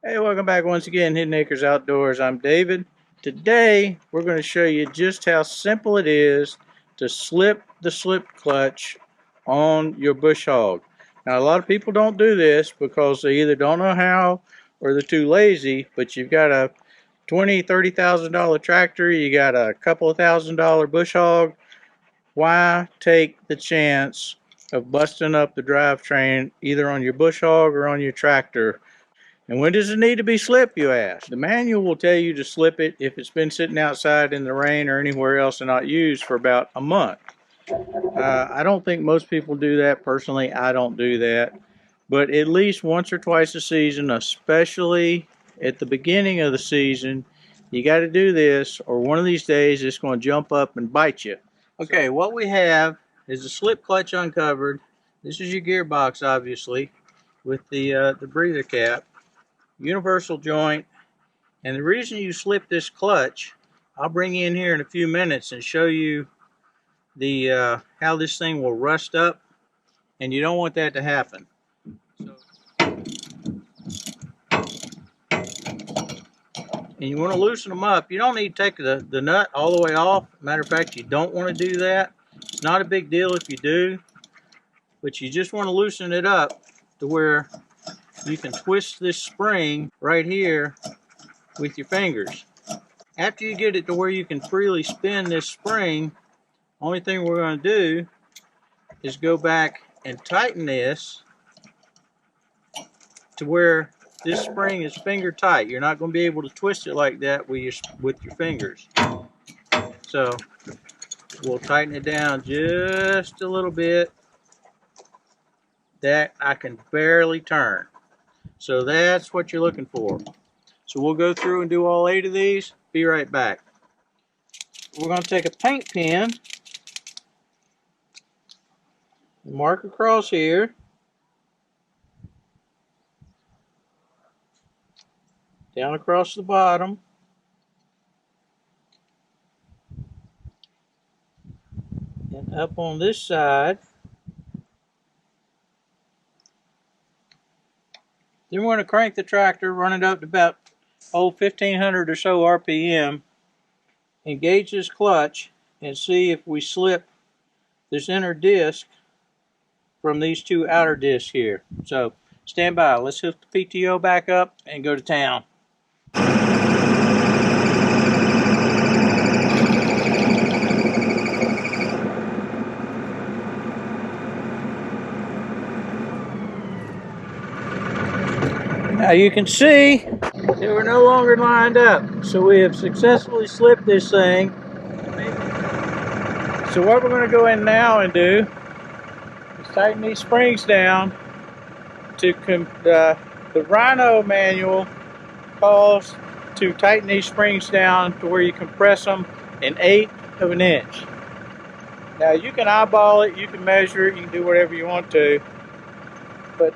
Hey, welcome back once again, Hidden Acres Outdoors. I'm David. Today, we're going to show you just how simple it is to slip the slip clutch on your bush hog. Now, a lot of people don't do this because they either don't know how or they're too lazy, but you've got a $20,000-$30,000 tractor, you got a couple of $1,000 bush hog. Why take the chance of busting up the drivetrain either on your bush hog or on your tractor? And when does it need to be slipped, you ask? The manual will tell you to slip it if it's been sitting outside in the rain or anywhere else and not used for about a month. I don't think most people do that. Personally, I don't do that. But at least once or twice a season, especially at the beginning of the season, you got to do this, or one of these days it's going to jump up and bite you. Okay, what we have is a slip clutch uncovered. This is your gearbox, obviously, with the breather cap. Universal joint, and the reason you slip this clutch, I'll bring you in here in a few minutes and show you the how this thing will rust up, and you don't want that to happen. And you want to loosen them up. You don't need to take the nut all the way off. Matter of fact, you don't want to do that. It's not a big deal if you do, but you just want to loosen it up to where you can twist this spring right here with your fingers. After you get it to where you can freely spin this spring, only thing we're going to do is go back and tighten this to where this spring is finger tight. You're not going to be able to twist it like that with your fingers. So we'll tighten it down just a little bit that I can barely turn. So that's what you're looking for. So we'll go through and do all 8 of these. Be right back. We're going to take a paint pen, mark across here, down across the bottom, and up on this side. Then we're going to crank the tractor, run it up to about 1500 or so RPM, engage this clutch, and see if we slip this inner disc from these 2 outer discs here. So stand by. Let's hook the PTO back up and go to town. Now you can see they were no longer lined up, so we have successfully slipped this thing. So what we're going to go in now and do is tighten these springs down. The Rhino manual calls to tighten these springs down to where you can press them 1/8 of an inch. Now you can eyeball it, you can measure it, you can do whatever you want to, but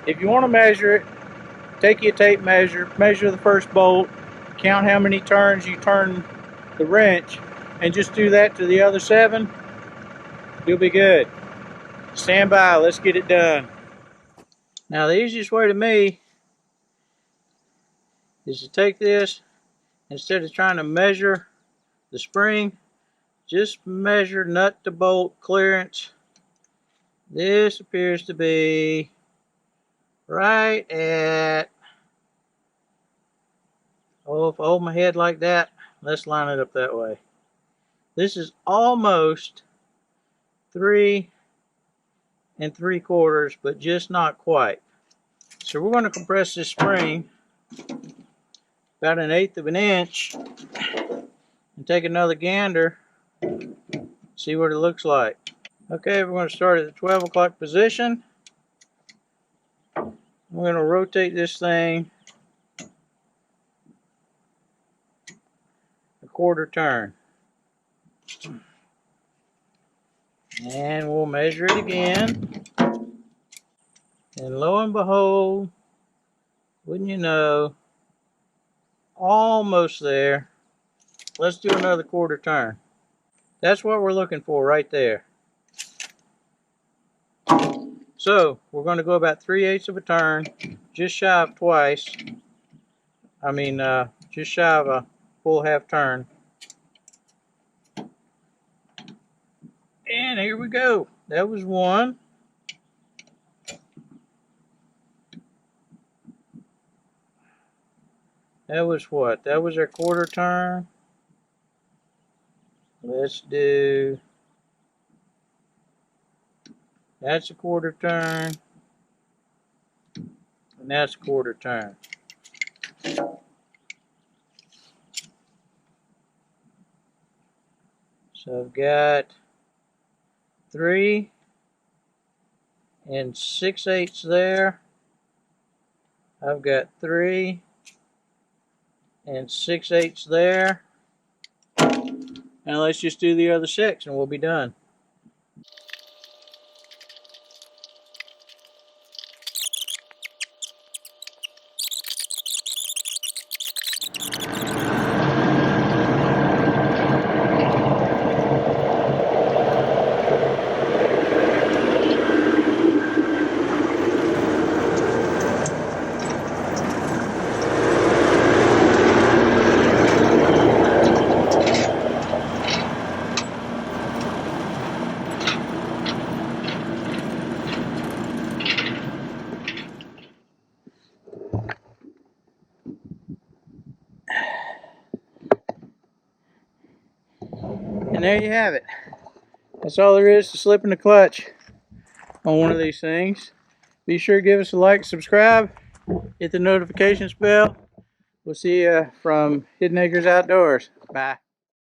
if you want to measure it, take your tape measure, measure the first bolt, count how many turns you turn the wrench, and just do that to the other 7. You'll be good. Stand by, let's get it done. Now the easiest way to me is to take this, instead of trying to measure the spring, just measure nut to bolt clearance. This appears to be right at, if I hold my head like that, let's line it up that way. This is almost 3 3/4, but just not quite. So we're going to compress this spring about 1/8 of an inch and take another gander, see what it looks like. Okay, we're going to start at the 12 o'clock position. We're going to rotate this thing a 1/4 turn. And we'll measure it again. And lo and behold, wouldn't you know, almost there. Let's do another 1/4 turn. That's what we're looking for right there. So we're going to go about 3/8 of a turn, just shy of twice. I mean, just shy of a full half turn. And here we go. That was one. That was what? That was our quarter turn. Let's do, that's a quarter turn. And that's a quarter turn. So I've got 3 and 6/8 there. I've got 3 and 6/8 there. Now let's just do the other 6 and we'll be done. And there you have it. That's all there is to slipping the clutch on one of these things. Be sure to give us a like, subscribe, hit the notifications bell. We'll see you from Hidden Acres Outdoors. Bye.